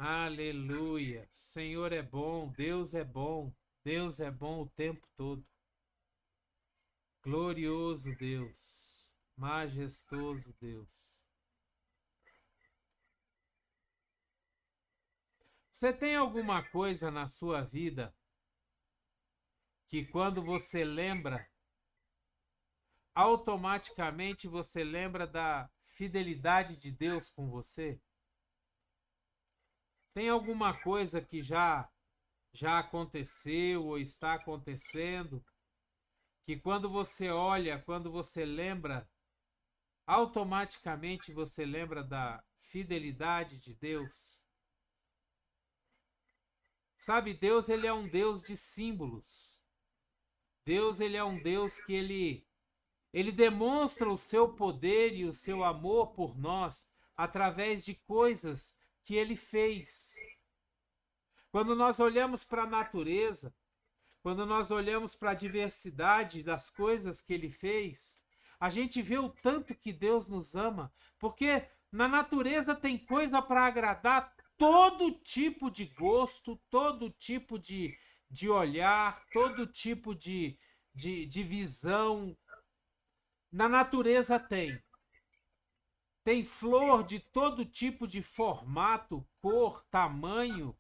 Aleluia. Senhor é bom, Deus é bom. Deus é bom o tempo todo. Glorioso Deus, majestoso Deus. Você tem alguma coisa na sua vida que quando você lembra, automaticamente você lembra da fidelidade de Deus com você? Tem alguma coisa que já aconteceu ou está acontecendo, que quando você olha, quando você lembra, automaticamente você lembra da fidelidade de Deus? Sabe, Deus ele é um Deus de símbolos. Deus ele é um Deus que ele demonstra o seu poder e o seu amor por nós através de coisas que ele fez. Quando nós olhamos para a natureza, quando nós olhamos para a diversidade das coisas que ele fez, a gente vê o tanto que Deus nos ama, porque na natureza tem coisa para agradar todo tipo de gosto, todo tipo de olhar, todo tipo de visão. Na natureza tem. Tem flor de todo tipo de formato, cor, tamanho.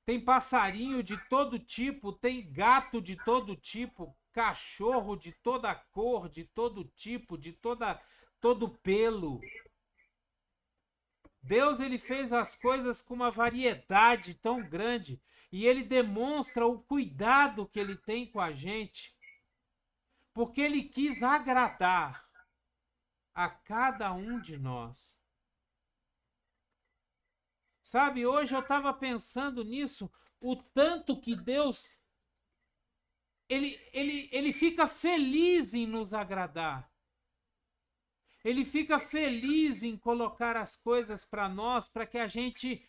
Tem passarinho de todo tipo, tem gato de todo tipo, cachorro de toda cor, de todo tipo, todo pelo. Deus ele fez as coisas com uma variedade tão grande e ele demonstra o cuidado que ele tem com a gente, porque ele quis agradar a cada um de nós. Sabe, hoje eu estava pensando nisso, o tanto que Deus ele fica feliz em nos agradar. Ele fica feliz em colocar as coisas para nós, para que a gente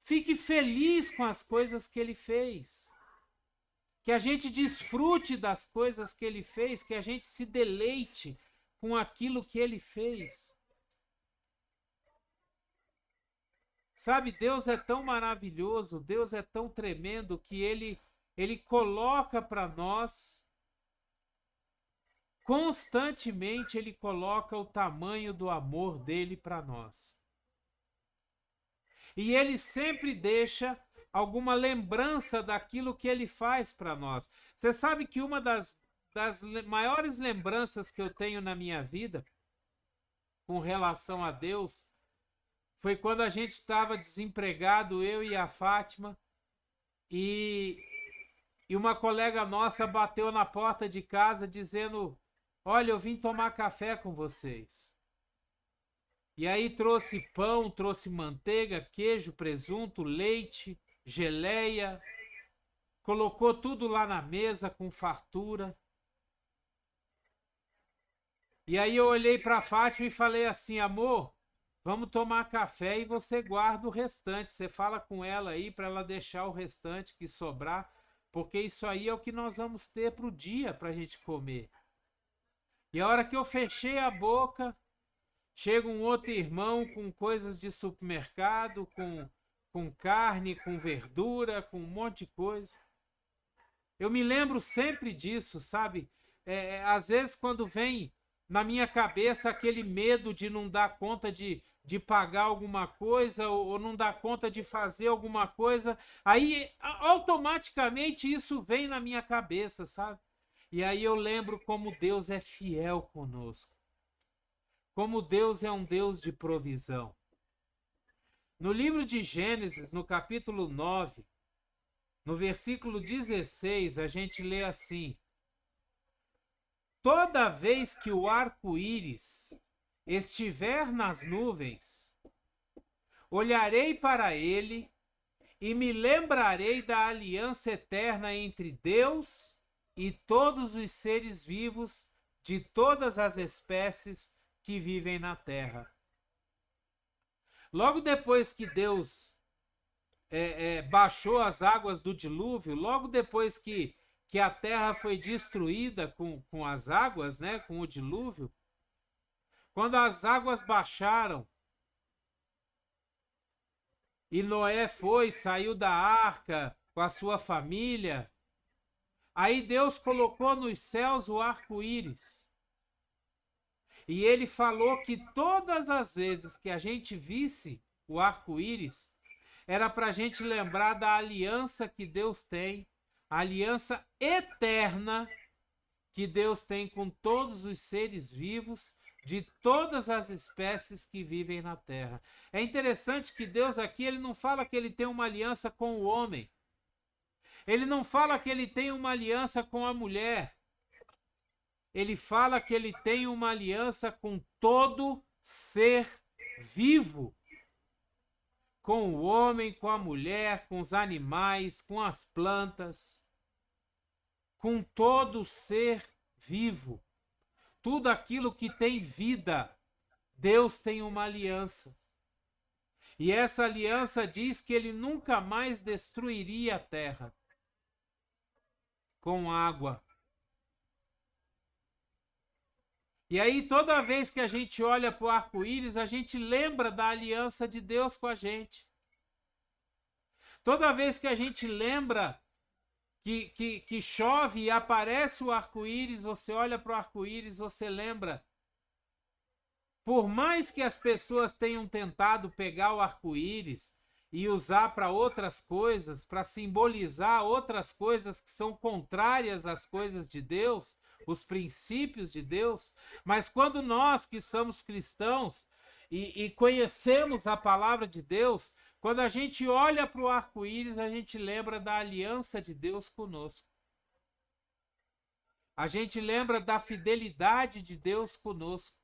fique feliz com as coisas que ele fez. Que a gente desfrute das coisas que ele fez, que a gente se deleite com aquilo que ele fez. Sabe, Deus é tão maravilhoso, Deus é tão tremendo que ele coloca para nós, constantemente ele coloca o tamanho do amor dele para nós. E ele sempre deixa alguma lembrança daquilo que ele faz para nós. Você sabe que uma das maiores lembranças que eu tenho na minha vida com relação a Deus foi quando a gente estava desempregado, eu e a Fátima, e uma colega nossa bateu na porta de casa dizendo: olha, eu vim tomar café com vocês. E aí trouxe pão, trouxe manteiga, queijo, presunto, leite, geleia, colocou tudo lá na mesa com fartura. E aí eu olhei para a Fátima e falei assim: amor, vamos tomar café e você guarda o restante. Você fala com ela aí para ela deixar o restante que sobrar, porque isso aí é o que nós vamos ter para o dia para a gente comer. E a hora que eu fechei a boca, chega um outro irmão com coisas de supermercado, com carne, com verdura, com um monte de coisa. Eu me lembro sempre disso, sabe? Às vezes quando vem na minha cabeça aquele medo de não dar conta de pagar alguma coisa ou não dar conta de fazer alguma coisa, aí automaticamente isso vem na minha cabeça, sabe? E aí eu lembro como Deus é fiel conosco. Como Deus é um Deus de provisão. No livro de Gênesis, no capítulo 9, no versículo 16, a gente lê assim: toda vez que o arco-íris estiver nas nuvens, olharei para ele e me lembrarei da aliança eterna entre Deus e todos os seres vivos de todas as espécies que vivem na terra. Logo depois que Deus baixou as águas do dilúvio, logo depois que a terra foi destruída com as águas, né, com o dilúvio, quando as águas baixaram, e Noé saiu da arca com a sua família. Aí Deus colocou nos céus o arco-íris. E ele falou que todas as vezes que a gente visse o arco-íris, era para a gente lembrar da aliança que Deus tem, a aliança eterna que Deus tem com todos os seres vivos, de todas as espécies que vivem na terra. É interessante que Deus aqui, ele não fala que ele tem uma aliança com o homem. Ele não fala que ele tem uma aliança com a mulher. Ele fala que ele tem uma aliança com todo ser vivo. Com o homem, com a mulher, com os animais, com as plantas, com todo ser vivo. Tudo aquilo que tem vida, Deus tem uma aliança. E essa aliança diz que ele nunca mais destruiria a terra com água. E aí, toda vez que a gente olha para o arco-íris, a gente lembra da aliança de Deus com a gente. Toda vez que a gente lembra que chove e aparece o arco-íris, você olha para o arco-íris, você lembra. Por mais que as pessoas tenham tentado pegar o arco-íris e usar para outras coisas, para simbolizar outras coisas que são contrárias às coisas de Deus, os princípios de Deus, mas quando nós que somos cristãos e conhecemos a palavra de Deus, quando a gente olha para o arco-íris, a gente lembra da aliança de Deus conosco. A gente lembra da fidelidade de Deus conosco.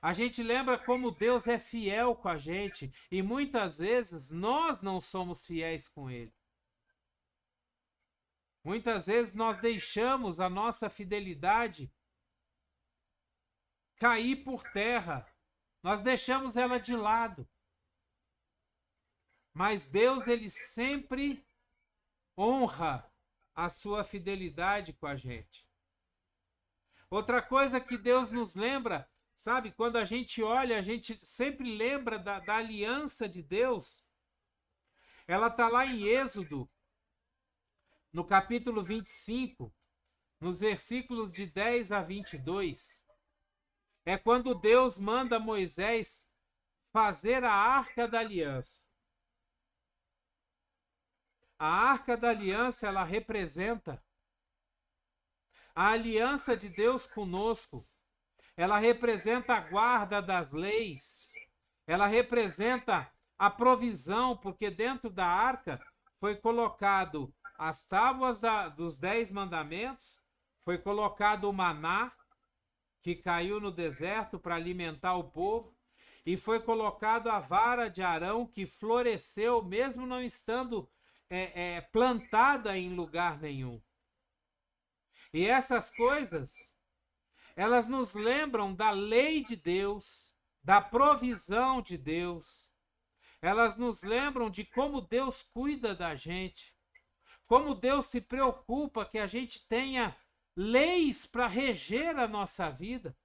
A gente lembra como Deus é fiel com a gente e muitas vezes nós não somos fiéis com Ele. Muitas vezes nós deixamos a nossa fidelidade cair por terra. Nós deixamos ela de lado. Mas Deus, ele sempre honra a sua fidelidade com a gente. Outra coisa que Deus nos lembra, sabe, quando a gente olha, a gente sempre lembra da aliança de Deus. Ela está lá em Êxodo, no capítulo 25, nos versículos de 10 a 22. É quando Deus manda Moisés fazer a Arca da Aliança. A Arca da Aliança, ela representa a aliança de Deus conosco. Ela representa a guarda das leis. Ela representa a provisão, porque dentro da arca foi colocado as tábuas dos 10 mandamentos, foi colocado o maná, que caiu no deserto para alimentar o povo, e foi colocado a vara de Arão, que floresceu, mesmo não estando plantada em lugar nenhum. E essas coisas, elas nos lembram da lei de Deus, da provisão de Deus. Elas nos lembram de como Deus cuida da gente, como Deus se preocupa que a gente tenha leis para reger a nossa vida,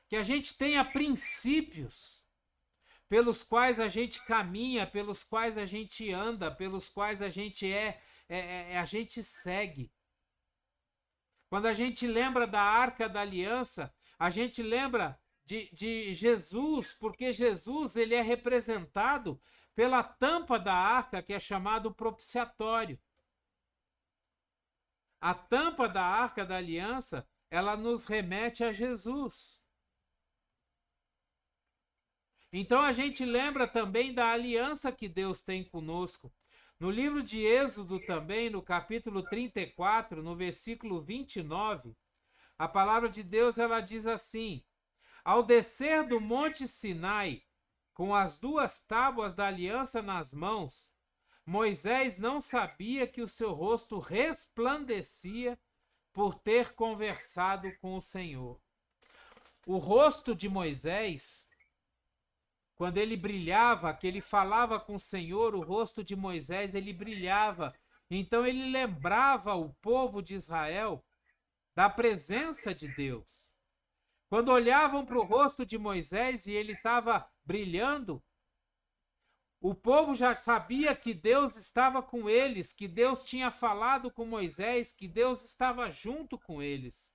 que a gente tenha princípios pelos quais a gente caminha, pelos quais a gente anda, pelos quais a gente a gente segue. Quando a gente lembra da Arca da Aliança, a gente lembra de Jesus, porque Jesus ele é representado pela tampa da arca, que é chamado propiciatório. A tampa da Arca da Aliança, ela nos remete a Jesus. Então a gente lembra também da aliança que Deus tem conosco. No livro de Êxodo também, no capítulo 34, no versículo 29, a palavra de Deus ela diz assim: ao descer do monte Sinai, com as 2 tábuas da aliança nas mãos, Moisés não sabia que o seu rosto resplandecia por ter conversado com o Senhor. O rosto de Moisés, quando ele brilhava, que ele falava com o Senhor, o rosto de Moisés, ele brilhava. Então ele lembrava o povo de Israel da presença de Deus. Quando olhavam para o rosto de Moisés e ele estava brilhando, O povo já sabia que Deus estava com eles, que Deus tinha falado com Moisés, que Deus estava junto com eles,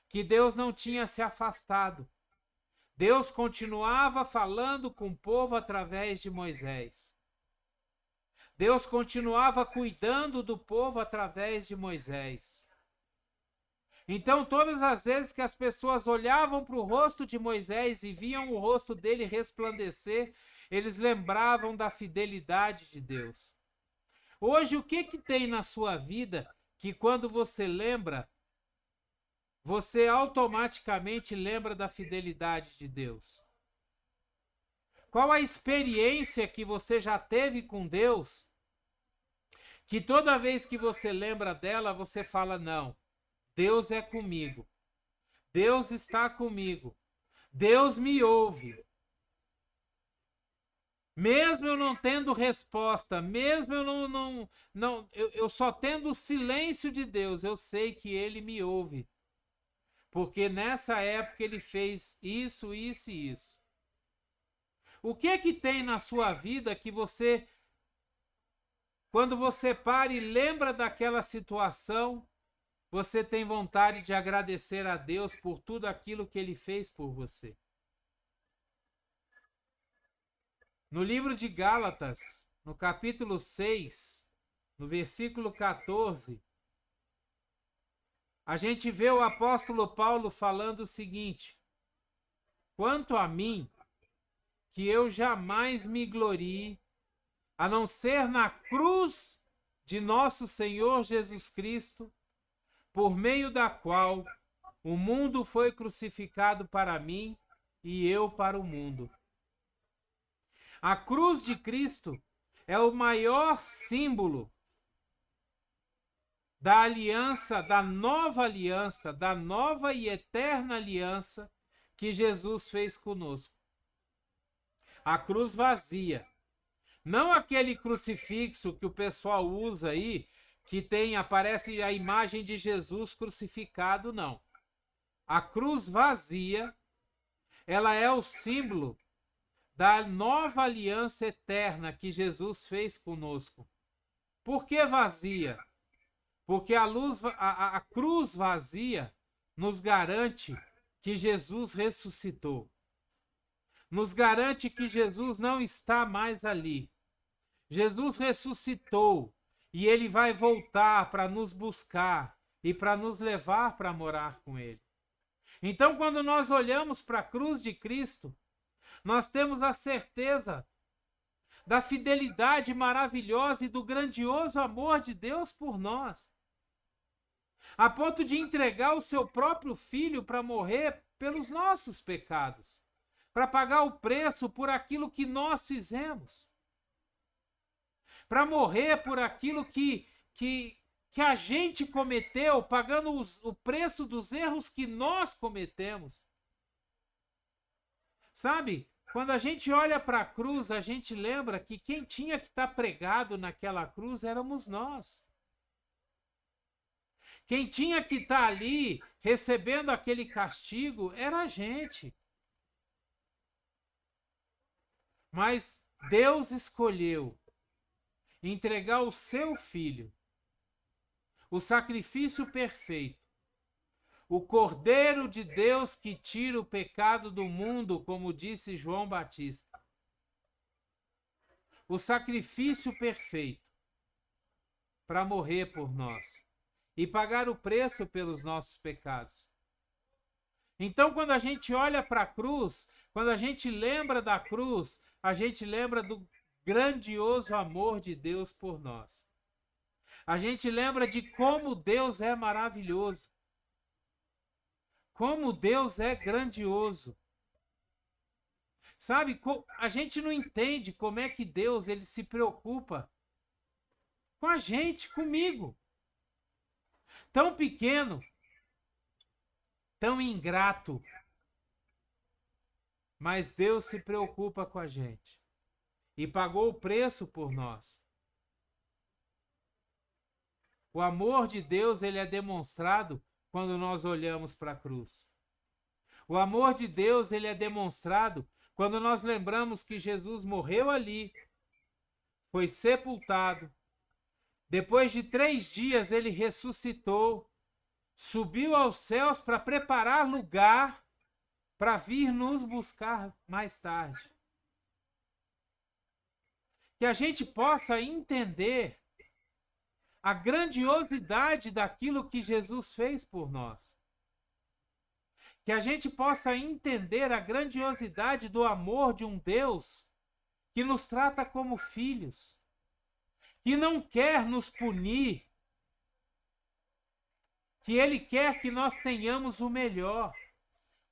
que Deus não tinha se afastado. Deus continuava falando com o povo através de Moisés. Deus continuava cuidando do povo através de Moisés. Então, todas as vezes que as pessoas olhavam para o rosto de Moisés e viam o rosto dele resplandecer, eles lembravam da fidelidade de Deus. Hoje, o que tem na sua vida que quando você lembra, você automaticamente lembra da fidelidade de Deus? Qual a experiência que você já teve com Deus, que toda vez que você lembra dela, você fala, não, Deus é comigo, Deus está comigo, Deus me ouve. Mesmo eu não tendo resposta, mesmo eu só tendo o silêncio de Deus, eu sei que Ele me ouve. Porque nessa época Ele fez isso, isso e isso. O que tem na sua vida que você, quando você para e lembra daquela situação, você tem vontade de agradecer a Deus por tudo aquilo que Ele fez por você? No livro de Gálatas, no capítulo 6, no versículo 14, a gente vê o apóstolo Paulo falando o seguinte: quanto a mim, que eu jamais me glorie, a não ser na cruz de nosso Senhor Jesus Cristo, por meio da qual o mundo foi crucificado para mim e eu para o mundo. A cruz de Cristo é o maior símbolo da aliança, da nova e eterna aliança que Jesus fez conosco. A cruz vazia. Não aquele crucifixo que o pessoal usa aí, que aparece a imagem de Jesus crucificado, não. A cruz vazia, ela é o símbolo da nova aliança eterna que Jesus fez conosco. Por que vazia? Porque a cruz vazia nos garante que Jesus ressuscitou. Nos garante que Jesus não está mais ali. Jesus ressuscitou e Ele vai voltar para nos buscar e para nos levar para morar com Ele. Então, quando nós olhamos para a cruz de Cristo, nós temos a certeza da fidelidade maravilhosa e do grandioso amor de Deus por nós, a ponto de entregar o seu próprio filho para morrer pelos nossos pecados, para pagar o preço por aquilo que nós fizemos, para morrer por aquilo que a gente cometeu, pagando o preço dos erros que nós cometemos. Sabe? Quando a gente olha para a cruz, a gente lembra que quem tinha que estar pregado naquela cruz éramos nós. Quem tinha que estar ali recebendo aquele castigo era a gente. Mas Deus escolheu entregar o seu filho, o sacrifício perfeito, o Cordeiro de Deus que tira o pecado do mundo, como disse João Batista. O sacrifício perfeito para morrer por nós e pagar o preço pelos nossos pecados. Então, quando a gente olha para a cruz, quando a gente lembra da cruz, a gente lembra do grandioso amor de Deus por nós. A gente lembra de como Deus é maravilhoso. Como Deus é grandioso. Sabe, a gente não entende como é que Deus ele se preocupa com a gente, comigo. Tão pequeno, tão ingrato. Mas Deus se preocupa com a gente. E pagou o preço por nós. O amor de Deus ele é demonstrado quando nós olhamos para a cruz. O amor de Deus ele é demonstrado quando nós lembramos que Jesus morreu ali foi sepultado. Depois de 3 dias ele ressuscitou, subiu aos céus para preparar lugar para vir nos buscar mais tarde. Que a gente possa entender a grandiosidade daquilo que Jesus fez por nós. Que a gente possa entender a grandiosidade do amor de um Deus que nos trata como filhos, que não quer nos punir, que Ele quer que nós tenhamos o melhor.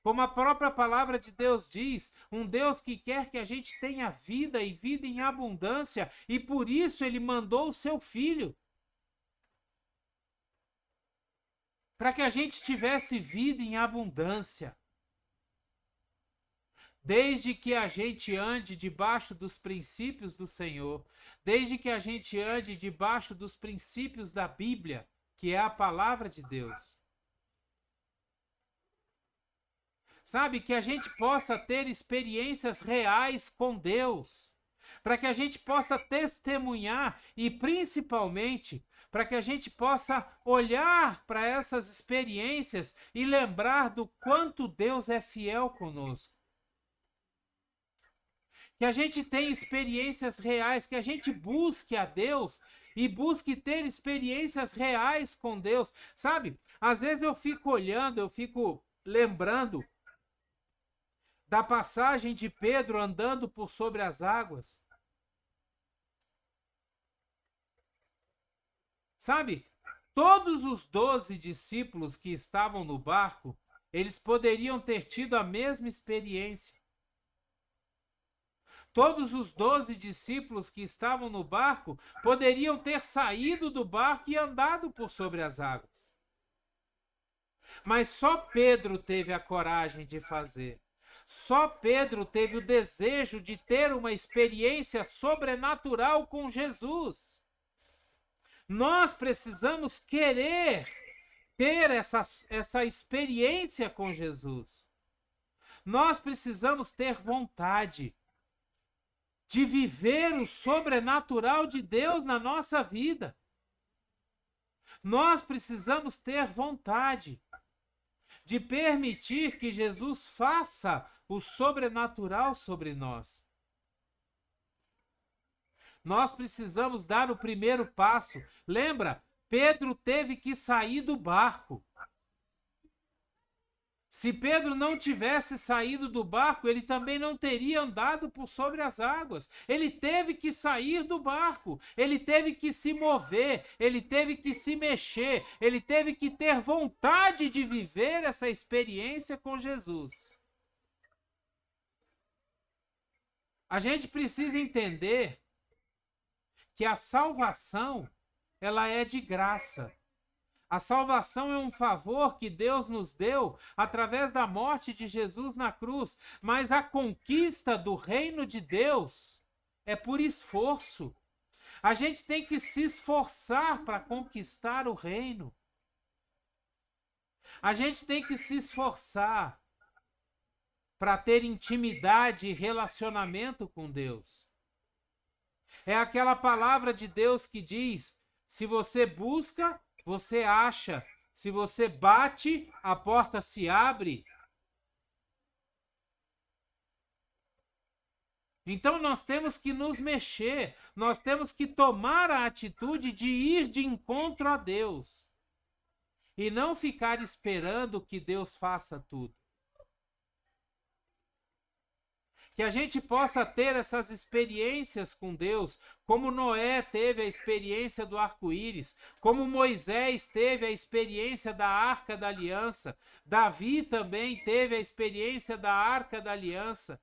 Como a própria palavra de Deus diz, um Deus que quer que a gente tenha vida e vida em abundância, e por isso Ele mandou o seu Filho. Para que a gente tivesse vida em abundância. Desde que a gente ande debaixo dos princípios do Senhor, desde que a gente ande debaixo dos princípios da Bíblia, que é a palavra de Deus. Sabe, que a gente possa ter experiências reais com Deus, para que a gente possa testemunhar e principalmente para que a gente possa olhar para essas experiências e lembrar do quanto Deus é fiel conosco. Que a gente tenha experiências reais, que a gente busque a Deus e busque ter experiências reais com Deus. Sabe, às vezes eu fico olhando, eu fico lembrando da passagem de Pedro andando por sobre as águas. Sabe, todos os 12 discípulos que estavam no barco, eles poderiam ter tido a mesma experiência. Todos os 12 discípulos que estavam no barco poderiam ter saído do barco e andado por sobre as águas. Mas só Pedro teve a coragem de fazer. Só Pedro teve o desejo de ter uma experiência sobrenatural com Jesus. Nós precisamos querer ter essa experiência com Jesus. Nós precisamos ter vontade de viver o sobrenatural de Deus na nossa vida. Nós precisamos ter vontade de permitir que Jesus faça o sobrenatural sobre nós. Nós precisamos dar o primeiro passo. Lembra? Pedro teve que sair do barco. Se Pedro não tivesse saído do barco, ele também não teria andado por sobre as águas. Ele teve que sair do barco, ele teve que se mover, ele teve que se mexer, ele teve que ter vontade de viver essa experiência com Jesus. A gente precisa entender que a salvação, ela é de graça. A salvação é um favor que Deus nos deu através da morte de Jesus na cruz, mas a conquista do reino de Deus é por esforço. A gente tem que se esforçar para conquistar o reino. A gente tem que se esforçar para ter intimidade e relacionamento com Deus. É aquela palavra de Deus que diz: se você busca, você acha. Se você bate, a porta se abre. Então nós temos que nos mexer, nós temos que tomar a atitude de ir de encontro a Deus. E não ficar esperando que Deus faça tudo. Que a gente possa ter essas experiências com Deus, como Noé teve a experiência do arco-íris, como Moisés teve a experiência da Arca da Aliança, Davi também teve a experiência da Arca da Aliança.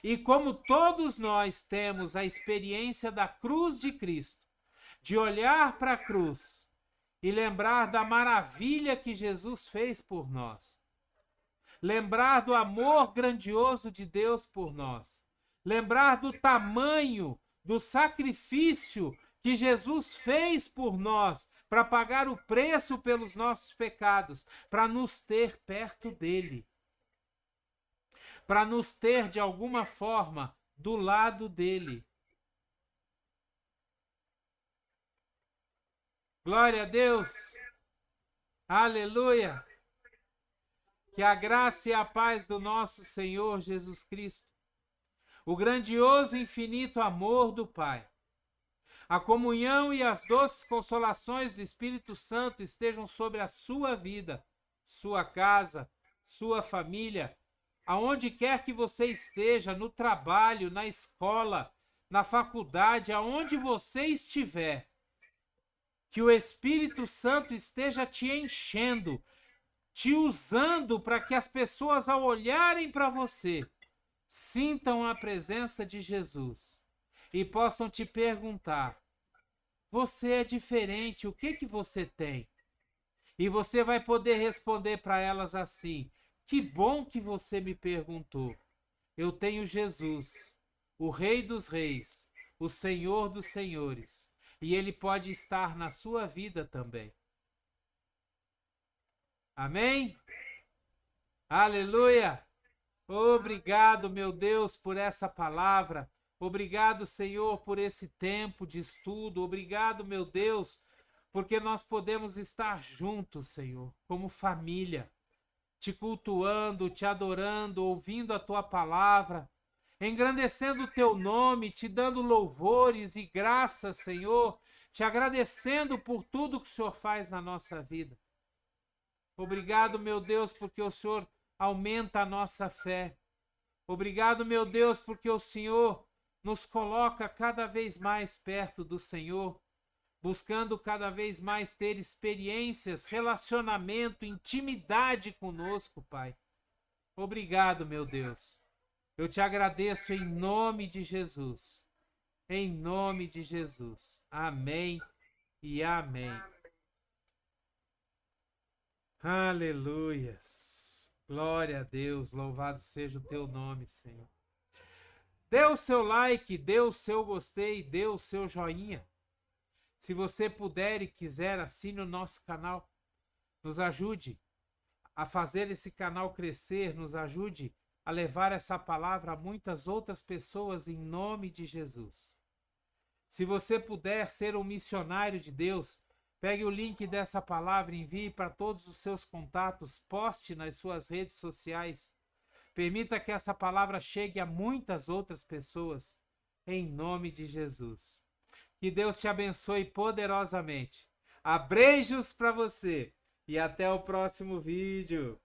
E como todos nós temos a experiência da cruz de Cristo, de olhar para a cruz e lembrar da maravilha que Jesus fez por nós. Lembrar do amor grandioso de Deus por nós. Lembrar do tamanho do sacrifício que Jesus fez por nós para pagar o preço pelos nossos pecados, para nos ter perto dele. Para nos ter, de alguma forma, do lado dele. Glória a Deus. Aleluia. Que a graça e a paz do nosso Senhor Jesus Cristo, o grandioso e infinito amor do Pai, a comunhão e as doces consolações do Espírito Santo estejam sobre a sua vida, sua casa, sua família, aonde quer que você esteja, no trabalho, na escola, na faculdade, aonde você estiver. Que o Espírito Santo esteja te enchendo, te usando para que as pessoas, ao olharem para você, sintam a presença de Jesus e possam te perguntar: você é diferente, o que que você tem? E você vai poder responder para elas assim: que bom que você me perguntou. Eu tenho Jesus, o Rei dos Reis, o Senhor dos Senhores, e Ele pode estar na sua vida também. Amém? Aleluia! Obrigado, meu Deus, por essa palavra. Obrigado, Senhor, por esse tempo de estudo. Obrigado, meu Deus, porque nós podemos estar juntos, Senhor, como família, te cultuando, te adorando, ouvindo a tua palavra, engrandecendo o teu nome, te dando louvores e graças, Senhor, te agradecendo por tudo que o Senhor faz na nossa vida. Obrigado, meu Deus, porque o Senhor aumenta a nossa fé. Obrigado, meu Deus, porque o Senhor nos coloca cada vez mais perto do Senhor, buscando cada vez mais ter experiências, relacionamento, intimidade conosco, Pai. Obrigado, meu Deus. Eu te agradeço em nome de Jesus. Em nome de Jesus. Amém e amém. Aleluias. Glória a Deus. Louvado seja o teu nome, Senhor. Dê o seu like, dê o seu gostei, dê o seu joinha. Se você puder e quiser, assine o nosso canal. Nos ajude a fazer esse canal crescer, nos ajude a levar essa palavra a muitas outras pessoas em nome de Jesus. Se você puder ser um missionário de Deus, pegue o link dessa palavra e envie para todos os seus contatos, poste nas suas redes sociais. Permita que essa palavra chegue a muitas outras pessoas, em nome de Jesus. Que Deus te abençoe poderosamente. Abreijos para você e até o próximo vídeo.